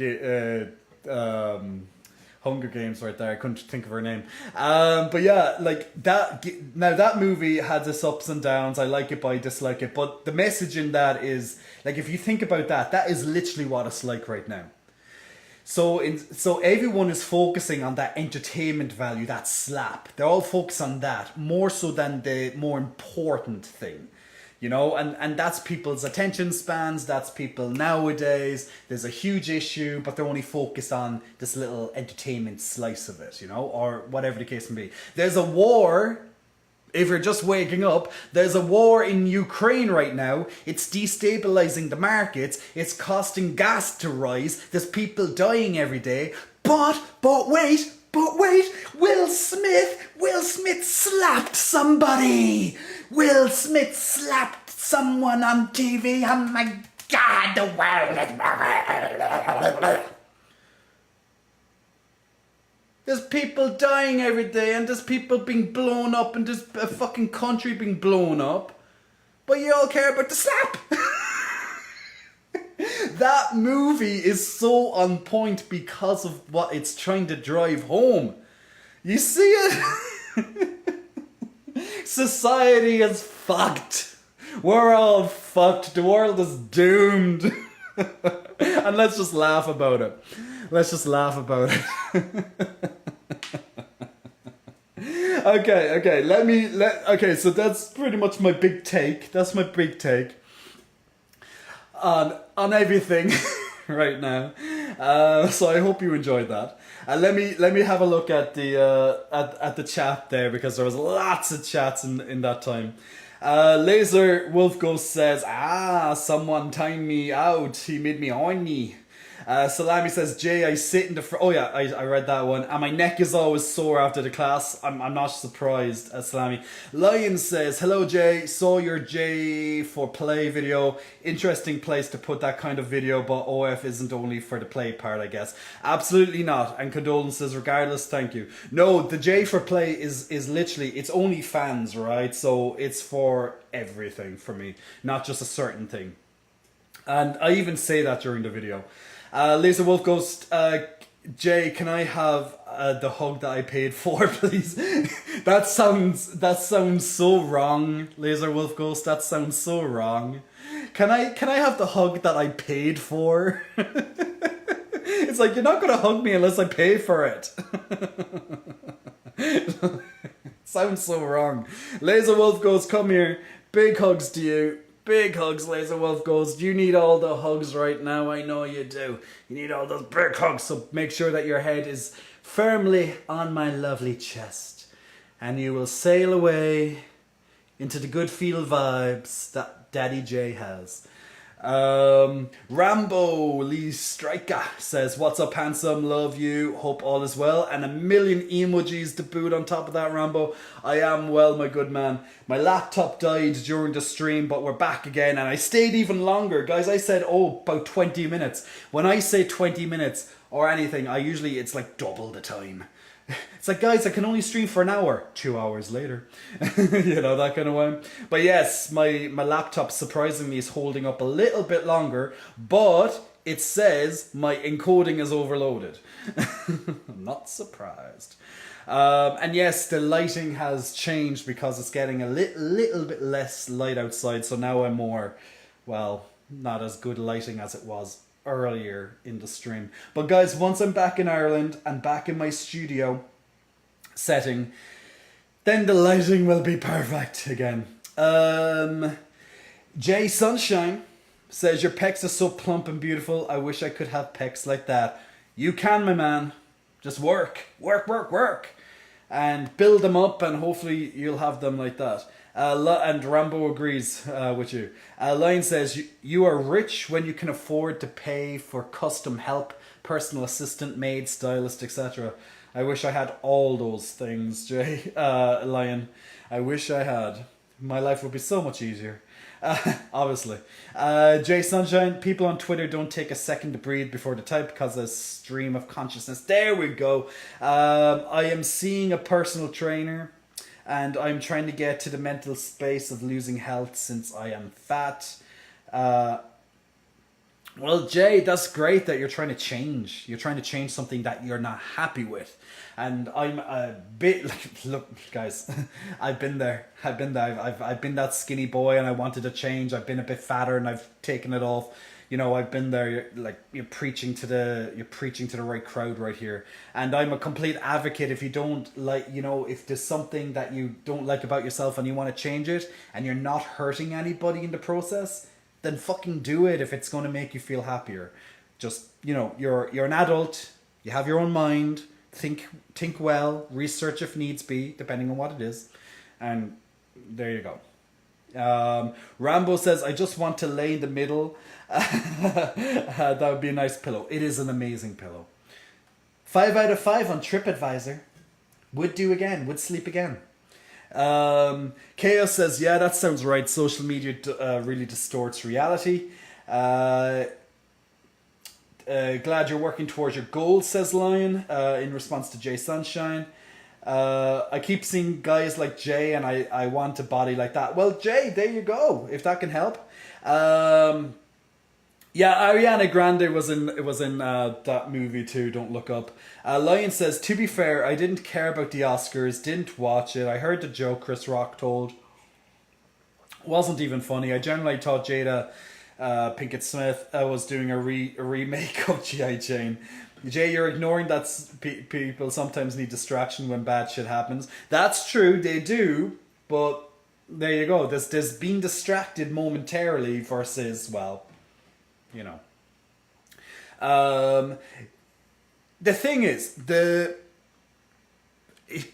Hunger Games right there, I couldn't think of her name. But yeah, like that, now that movie had its ups and downs, I like it but I dislike it, but the message in that is, like, if you think about that is literally what it's like right now. So everyone is focusing on that entertainment value, that slap. They're all focused on that more so than the more important thing, and that's people's attention spans. That's people nowadays. There's a huge issue, but they're only focused on this little entertainment slice of it, or whatever the case may be. There's a war. If you're just waking up, there's a war in Ukraine right now. It's destabilizing the markets. It's costing gas to rise. There's people dying every day. But wait, Will Smith slapped somebody. Will Smith slapped someone on TV. Oh my God, the world is... There's people dying every day, and there's people being blown up, and there's a fucking country being blown up. But you all care about the slap. That movie is so on point because of what it's trying to drive home. You see it? Society is fucked. We're all fucked. The world is doomed. And let's just laugh about it. Let's just laugh about it. Okay, so that's pretty much my big take. That's my big take on everything right now. So I hope you enjoyed that. Let me have a look at the chat there, because there was lots of chats in that time. Laser Wolf Ghost says, someone timed me out. He made me horny. Salami says, Jay, I sit in the front. Oh, yeah, I read that one. And my neck is always sore after the class. I'm not surprised, Salami. Lion says, hello, Jay. Saw your Jay for Play video. Interesting place to put that kind of video, but OF isn't only for the play part, I guess. Absolutely not. And condolences regardless. Thank you. No, the J for Play is literally, it's only fans, right? So it's for everything for me, not just a certain thing. And I even say that during the video. Laser Wolf Ghost, Jay, can I have the hug that I paid for, please? that sounds so wrong, Laser Wolf Ghost. That sounds so wrong. Can I have the hug that I paid for? It's like, you're not gonna hug me unless I pay for it. Sounds so wrong. Laser Wolf Ghost, come here. Big hugs to you. Big hugs, Laser Wolf Ghost. You need all the hugs right now. I know you do. You need all those big hugs. So make sure that your head is firmly on my lovely chest. And you will sail away into the good feel vibes that Daddy J has. Rambo Lee Striker says, what's up, handsome? Love you. Hope all is well. And a million emojis to boot on top of that, Rambo. I am well, my good man. My laptop died during the stream, but we're back again. And I stayed even longer. Guys, I said, about 20 minutes. When I say 20 minutes or anything, it's like double the time. It's like, guys, I can only stream for an hour. 2 hours later. You know, that kind of way. But yes, my laptop surprisingly is holding up a little bit longer, but it says my encoding is overloaded. I'm not surprised. And yes, the lighting has changed because it's getting a little bit less light outside. So now I'm more, well, not as good lighting as it was earlier in the stream. But guys, once I'm back in Ireland and back in my studio setting, then the lighting will be perfect again. Jay Sunshine says, your pecs are so plump and beautiful. I wish I could have pecs like that. You can, my man. Just work. And build them up, and hopefully you'll have them like that. And Rambo agrees with you. Lion says, you are rich when you can afford to pay for custom help, personal assistant, maid, stylist, etc. I wish I had all those things, Jay. Lion, I wish I had. My life would be so much easier. Obviously. Jay Sunshine, people on Twitter don't take a second to breathe before they type because of stream of consciousness. There we go. I am seeing a personal trainer, and I'm trying to get to the mental space of losing health since I am fat. Well, Jay, that's great that you're trying to change. You're trying to change something that you're not happy with. And I'm a bit like, look, guys, I've been there. I've been that skinny boy, and I wanted to change. I've been a bit fatter, and I've taken it off. You know, I've been there. You're preaching to the right crowd right here. And I'm a complete advocate. If you don't like, if there's something that you don't like about yourself and you want to change it, and you're not hurting anybody in the process, then fucking do it if it's going to make you feel happier. Just, you're an adult. You have your own mind. Think well. Research if needs be, depending on what it is. And there you go. Rambo says, I just want to lay in the middle. That would be a nice pillow. It is an amazing pillow. 5 out of 5 on TripAdvisor. Would do again. Would sleep again. Chaos says, yeah, that sounds right. Social media really distorts reality. Glad you're working towards your goals, says Lion, in response to Jay Sunshine. I keep seeing guys like Jay, and I want a body like that. Well, Jay, there you go, if that can help. Yeah, Ariana Grande was in that movie too, Don't Look Up. Lion says, to be fair, I didn't care about the Oscars, didn't watch it. I heard the joke Chris Rock told. Wasn't even funny. I generally thought Jada Pinkett Smith was doing a remake of G.I. Jane. Jay, you're ignoring that people sometimes need distraction when bad shit happens. That's true, they do, but there you go. There's being distracted momentarily versus, well, the thing is,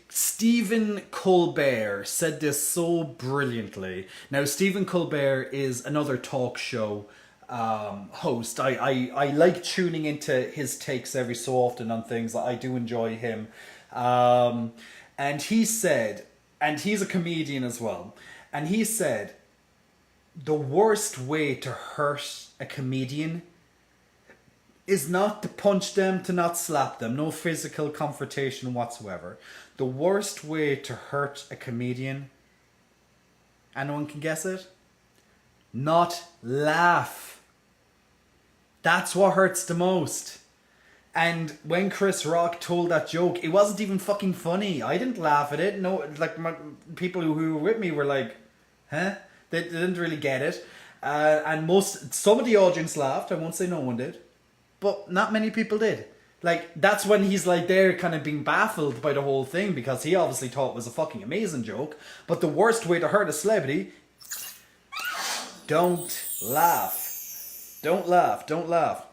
Stephen Colbert said this so brilliantly. Now, Stephen Colbert is another talk show host. I like tuning into his takes every so often on things. I do enjoy him. And he said, and he's a comedian as well, and he said, the worst way to hurt a comedian is not to punch them, to not slap them, no physical confrontation whatsoever. The worst way to hurt a comedian, and no one can guess it, not laugh. That's what hurts the most. And when Chris Rock told that joke, it wasn't even fucking funny. I didn't laugh at it. No, like people who were with me were like, huh? They didn't really get it. And some of the audience laughed. I won't say no one did. But not many people did. Like, that's when he's like there kind of being baffled by the whole thing, because he obviously thought it was a fucking amazing joke. But the worst way to hurt a celebrity, don't laugh. Don't laugh. Don't laugh.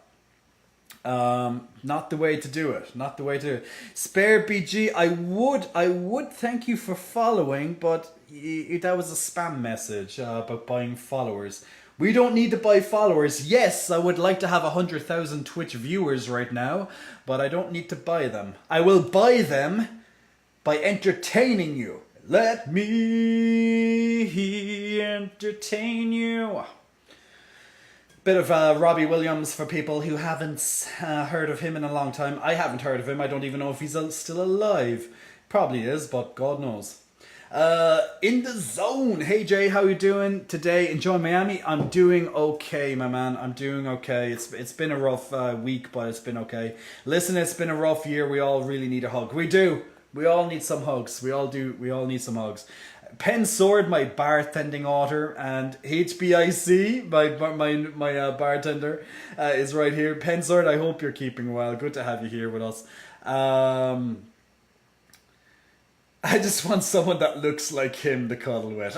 Not the way to do it. Not the way to do it. Spare BG, I would thank you for following, but that was a spam message about buying followers. We don't need to buy followers. Yes, I would like to have 100,000 Twitch viewers right now, but I don't need to buy them. I will buy them by entertaining you. Let me entertain you. Bit of Robbie Williams for people who haven't heard of him in a long time. I haven't heard of him. I don't even know if he's still alive. Probably is, but God knows. In the zone. Hey Jay, how you doing today? Enjoying Miami? I'm doing okay, my man. I'm doing okay. It's been a rough week, but it's been okay. Listen, it's been a rough year. We all really need a hug. We do. We all need some hugs. We all do. We all need some hugs. Pen Sword, my bartending author, and HBIC, my bartender, is right here. Pen Sword, I hope you're keeping well. Good to have you here with us. I just want someone that looks like him to cuddle with.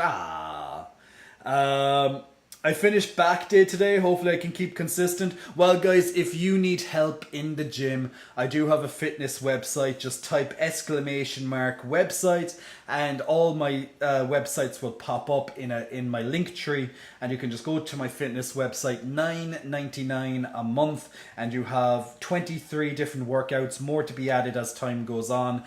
I finished back day today. Hopefully I can keep consistent. Well guys, if you need help in the gym, I do have a fitness website. Just type !website and all my websites will pop up in my link tree, and you can just go to my fitness website. $9.99 a month, and you have 23 different workouts, more to be added as time goes on,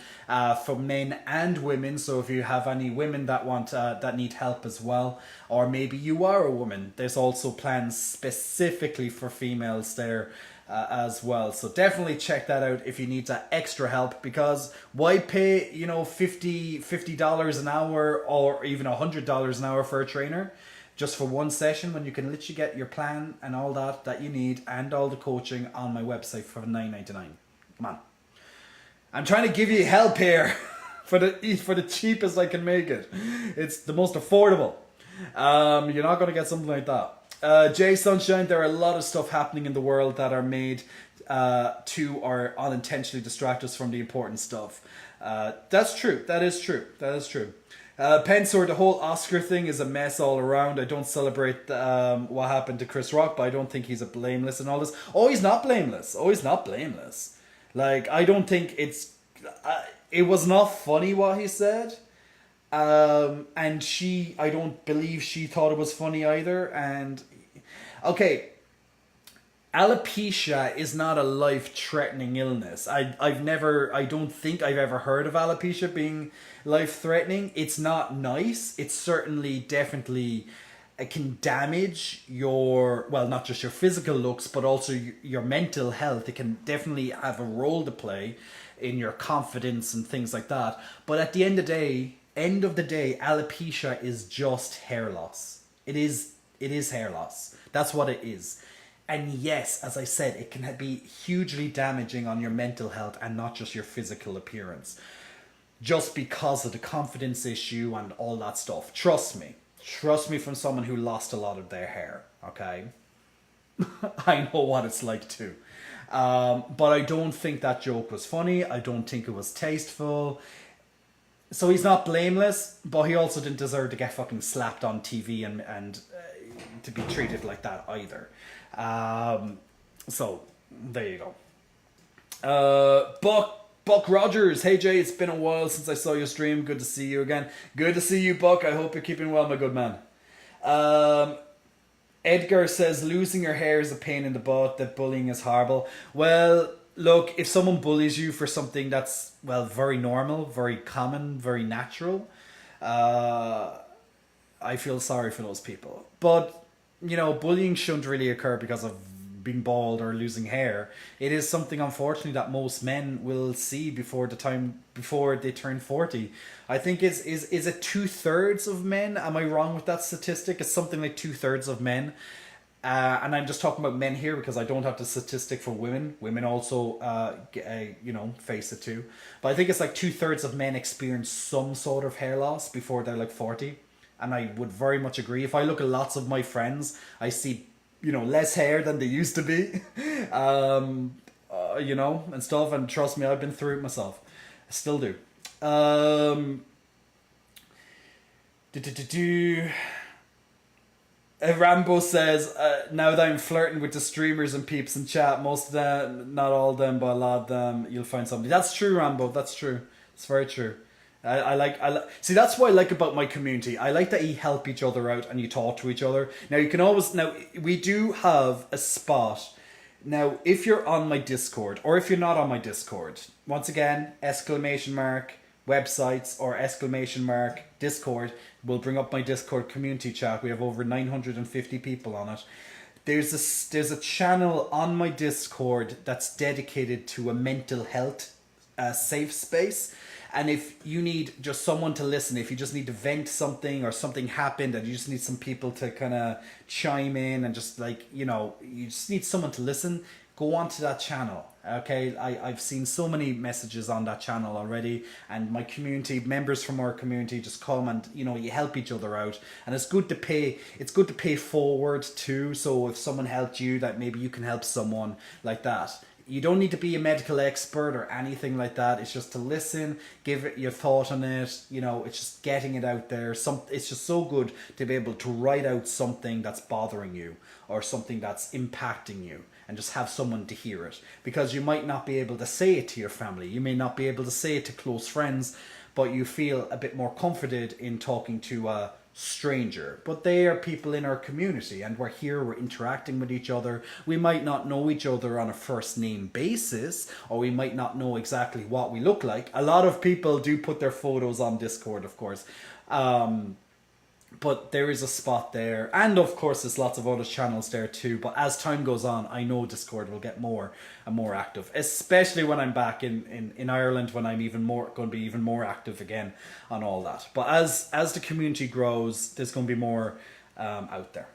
for men and women. So if you have any women that want that need help as well, or maybe you are a woman, there's also plans specifically for females there as well. So definitely check that out if you need that extra help, because why pay, $50 an hour or even $100 an hour for a trainer just for one session, when you can literally get your plan and all that you need and all the coaching on my website for $9.99. Come on. I'm trying to give you help here for the cheapest I can make it. It's the most affordable. You're not going to get something like that. Jay Sunshine, there are a lot of stuff happening in the world that are made to or unintentionally distract us from the important stuff. That's true. That is true. That is true. Pensor, the whole Oscar thing is a mess all around. I don't celebrate what happened to Chris Rock, but I don't think he's a blameless and all this. Oh, he's not blameless. Oh, he's not blameless. Like, I don't think it's... it was not funny what he said. And I don't believe she thought it was funny either. And, okay, alopecia is not a life-threatening illness. I don't think I've ever heard of alopecia being life-threatening. It's not nice. It's certainly, definitely, it can damage your, well, not just your physical looks, but also your mental health. It can definitely have a role to play in your confidence and things like that. But at the end of the day, alopecia is just hair loss. It is hair loss. That's what it is. And yes, as I said, it can be hugely damaging on your mental health and not just your physical appearance. Just because of the confidence issue and all that stuff. Trust me. Trust me, from someone who lost a lot of their hair, okay? I know what it's like too. But I don't think that joke was funny. I don't think it was tasteful. So he's not blameless, but he also didn't deserve to get fucking slapped on TV and to be treated like that either. So there you go. Buck Rogers, hey Jay, it's been a while since I saw your stream. Good to see you again. Good to see you, Buck. I hope you're keeping well, my good man. Edgar says losing your hair is a pain in the butt, that bullying is horrible. Well, look, if someone bullies you for something that's, well, very normal, very common, very natural, uh, I feel sorry for those people. But, bullying shouldn't really occur because of being bald or losing hair. It is something, unfortunately, that most men will see before they turn 40. I think is it 2/3 of men? Am I wrong with that statistic? It's something like 2/3 of men. And I'm just talking about men here because I don't have the statistic for women. Women also, face it too. But I think it's like 2/3 of men experience some sort of hair loss before they're like 40. And I would very much agree. If I look at lots of my friends, I see, less hair than they used to be, and stuff. And trust me, I've been through it myself. I still do. Do, do, do, do. Rambo says, now that I'm flirting with the streamers and peeps in chat, most of them, not all of them, but a lot of them, you'll find somebody. That's true, Rambo. That's true. It's very true. See, that's what I like about my community. I like that you help each other out and you talk to each other. Now, we do have a spot. Now, if you're on my Discord, or if you're not on my Discord, once again, exclamation mark, websites, or exclamation mark, Discord, will bring up my Discord community chat. We have over 950 people on it. There's a channel on my Discord that's dedicated to a mental health safe space. And if you need just someone to listen, if you just need to vent something or something happened and you just need some people to kind of chime in and just you just need someone to listen, go on to that channel. Okay, I've seen so many messages on that channel already, and my community members from our community just come and you help each other out, and it's good to pay forward too. So if someone helped you, that maybe you can help someone like that. You don't need to be a medical expert or anything like that. It's just to listen, give it your thought on it. It's just getting it out there. It's just so good to be able to write out something that's bothering you or something that's impacting you and just have someone to hear it. Because you might not be able to say it to your family. You may not be able to say it to close friends, but you feel a bit more comforted in talking to a stranger. But they are people in our community and we're here, we're interacting with each other. We might not know each other on a first name basis, or we might not know exactly what we look like. A lot of people do put their photos on Discord, of course. But there is a spot there, and of course there's lots of other channels there too. But as time goes on, I know Discord will get more and more active, especially when I'm back in Ireland, when I'm going to be even more active again on all that. But as the community grows, there's going to be more out there.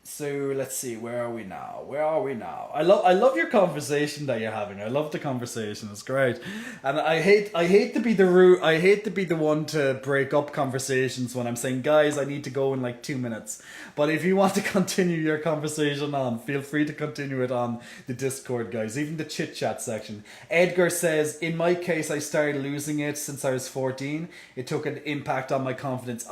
So let's see, where are we now? I love your conversation that you're having. I love the conversation. It's great. And I hate to be the one to break up conversations when I'm saying, guys, I need to go in like 2 minutes. But if you want to continue your conversation on, feel free to continue it on the Discord, guys. Even the chit chat section. Edgar says, in my case, I started losing it since I was 14. It took an impact on my confidence.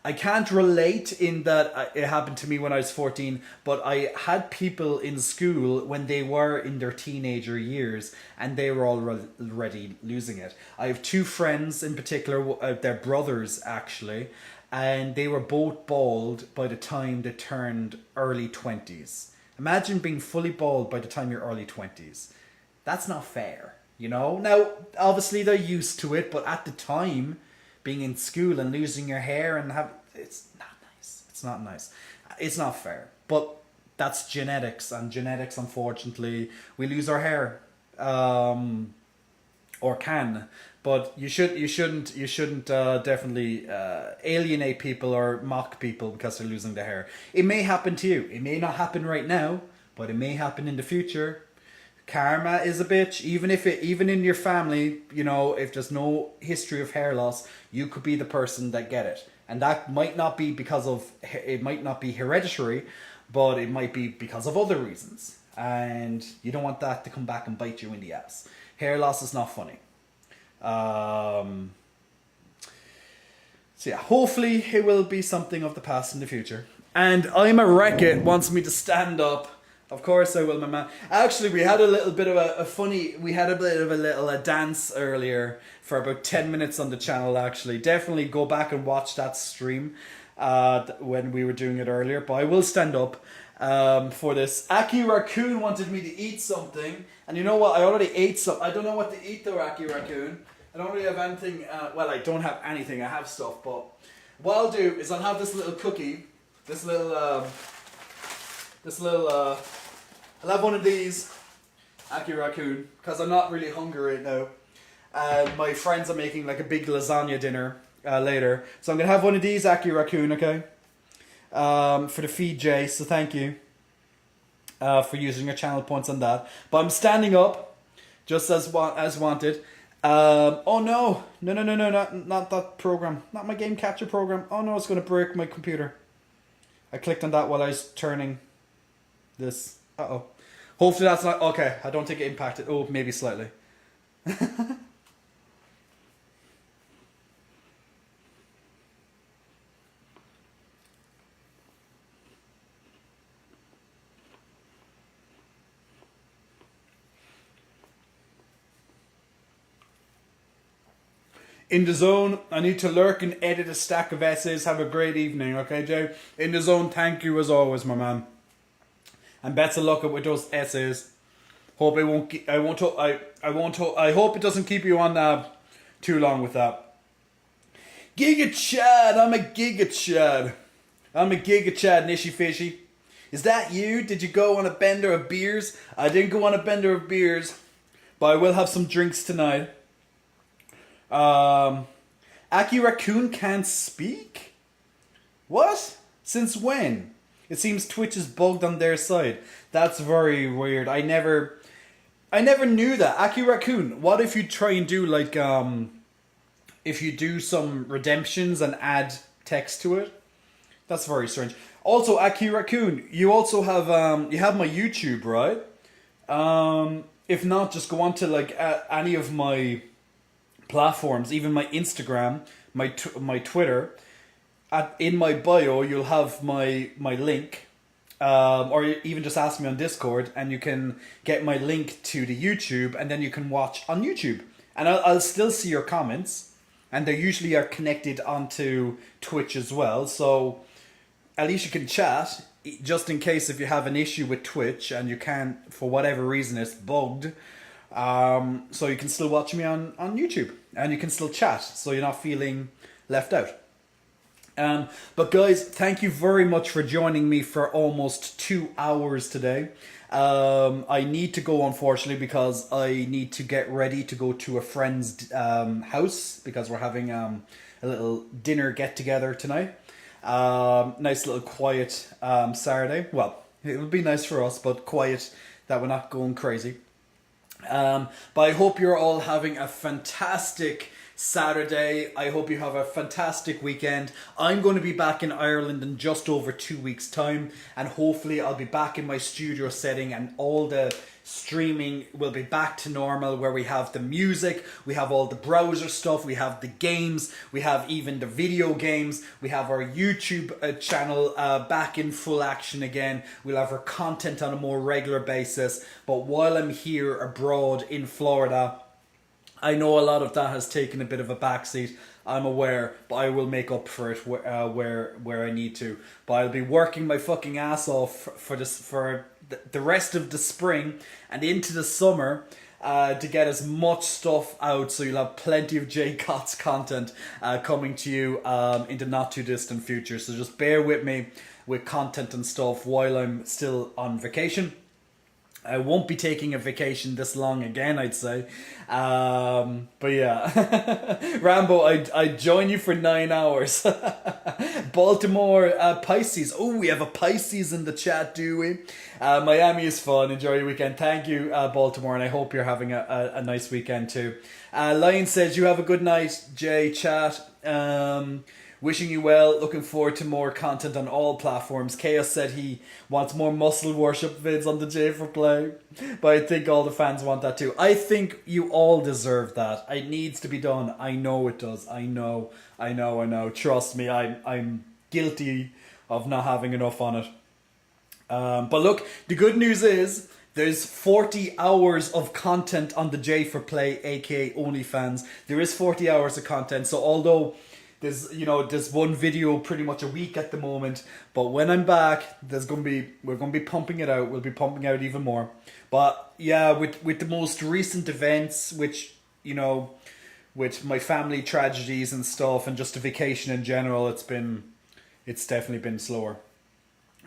I can't relate in that it happened to me when I was 14, but I had people in school when they were in their teenager years and they were already losing it. I have two friends in particular, they're brothers actually, and they were both bald by the time they turned early 20s. Imagine being fully bald by the time you're early 20s. That's not fair, Now, obviously they're used to it, but at the time, being in school and losing your hair it's not nice. It's not nice. It's not fair. But that's genetics, and genetics, unfortunately, we lose our hair, or can. But you shouldn't definitely alienate people or mock people because they're losing their hair. It may happen to you. It may not happen right now, but it may happen in the future. Karma is a bitch. Even in your family, if there's no history of hair loss, you could be the person that get it. And that might not be it might not be hereditary, but it might be because of other reasons. And you don't want that to come back and bite you in the ass. Hair loss is not funny. So yeah, hopefully it will be something of the past in the future. And I'm a Wreck-It wants me to stand up Of course I will, my man. Actually, we had a little bit of a funny. We had a bit of a little dance earlier for about 10 minutes on the channel. Actually, definitely go back and watch that stream when we were doing it earlier. But I will stand up for this. Aki Raccoon wanted me to eat something, and you know what? I already ate some. I don't know what to eat though, Aki Raccoon. I don't really have anything. Well, I don't have anything. I have stuff, but what I'll do is I'll have this little cookie. This little. I'll have one of these, Aki Raccoon, because I'm not really hungry right now. My friends are making like a big lasagna dinner later. So I'm going to have one of these, Aki Raccoon, okay? For the feed, Jay, so thank you for using your channel points on that. But I'm standing up, just as wanted. Oh no, not that program. Not my game capture program. Oh no, it's going to break my computer. I clicked on that while I was turning this. Uh-oh. Hopefully that's not... Okay, I don't think it impacted. Oh, maybe slightly. In the zone, I need to lurk and edit a stack of essays. Have a great evening, okay, Jay? In the zone, thank you as always, my man. And best of luck with those essays. Hope it won't. I won't. I hope it doesn't keep you on too long with that. Giga Chad, I'm a Giga Chad. I'm a Giga Chad, Nishy Fishy. Is that you? Did you go on a bender of beers? I didn't go on a bender of beers, but I will have some drinks tonight. Aki Raccoon can't speak? What? Since when? It seems Twitch is bugged on their side. That's very weird. I never knew that. Aki Raccoon, what if you try and do like if you do some redemptions and add text to it? That's very strange. Also, Aki Raccoon, you also have you have my YouTube, right? If not, just go on to like any of my platforms, even my Instagram, my Twitter. In my bio, you'll have my link, or even just ask me on Discord, and you can get my link to the YouTube, and then you can watch on YouTube. And I'll still see your comments, and they usually are connected onto Twitch as well. So at least you can chat, just in case if you have an issue with Twitch and you can't, for whatever reason, it's bugged. So you can still watch me on YouTube, and you can still chat, so you're not feeling left out. But guys, thank you very much for joining me for almost 2 hours today. I need to go, unfortunately, because I need to get ready to go to a friend's house, because we're having a little dinner get together tonight. Nice little quiet Saturday. Well, it would be nice for us, but quiet, that we're not going crazy. But I hope you're all having a fantastic Saturday. I hope you have a fantastic weekend. I'm going to be back in Ireland in just over 2 weeks' time, and hopefully I'll be back in my studio setting, and all the streaming will be back to normal, where we have the music, we have all the browser stuff, we have the games, we have even the video games, we have our YouTube channel back in full action again. We'll have our content on a more regular basis. But while I'm here abroad in Florida, I know a lot of that has taken a bit of a backseat. I'm aware, but I will make up for it where I need to. But I'll be working my fucking ass off for the rest of the spring and into the summer to get as much stuff out, so you'll have plenty of Jay Cott's content coming to you in the not too distant future. So just bear with me with content and stuff while I'm still on vacation. I won't be taking a vacation this long again, I'd say. But yeah. Rambo, I'd join you for 9 hours. Baltimore, Pisces. Oh, we have a Pisces in the chat, do we? Miami is fun. Enjoy your weekend. Thank you, Baltimore, and I hope you're having a nice weekend too. Lion says, you have a good night, Jay. Chat. Wishing you well, looking forward to more content on all platforms. Chaos said he wants more muscle worship vids on the J4Play, but I think all the fans want that too. I think you all deserve that. It needs to be done. I know it does. I know. Trust me, I'm guilty of not having enough on it. But look, the good news is there's 40 hours of content on the J for Play, aka OnlyFans. There is 40 hours of content. So although there's one video pretty much a week at the moment, but when I'm back, we're gonna be pumping it out. We'll be pumping out even more. But yeah, with the most recent events, which with my family tragedies and stuff, and just a vacation in general, it's definitely been slower.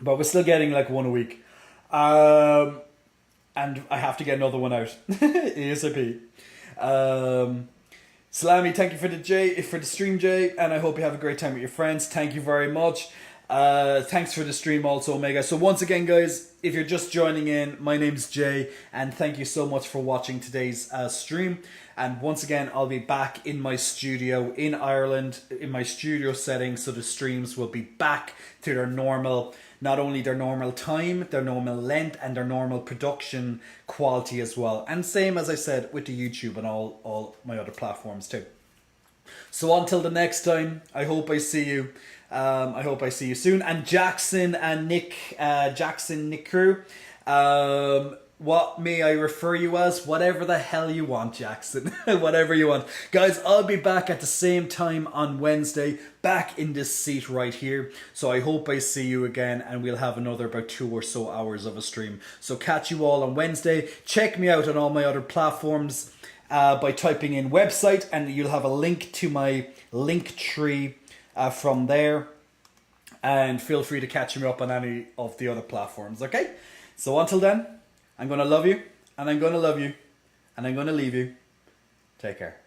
But we're still getting like one a week. And I have to get another one out ASAP. Salami, thank you for the stream, Jay, and I hope you have a great time with your friends. Thank you very much. Thanks for the stream also, Omega. So once again, guys, if you're just joining in, my name's Jay, and thank you so much for watching today's stream. And once again, I'll be back in my studio in Ireland, in my studio setting, so the streams will be back to their normal, not only their normal time, their normal length, and their normal production quality as well. And same as I said with the YouTube and all my other platforms too. So until the next time, I hope I see you. I hope I see you soon. And Jackson and Nick Crew, what may I refer you as? Whatever the hell you want, Jackson. Whatever you want. Guys, I'll be back at the same time on Wednesday, back in this seat right here. So I hope I see you again, and we'll have another about 2 or so hours of a stream. So catch you all on Wednesday. Check me out on all my other platforms by typing in website, and you'll have a link to my link tree from there. And feel free to catch me up on any of the other platforms, okay? So until then, I'm going to love you, and I'm going to love you, and I'm going to leave you. Take care.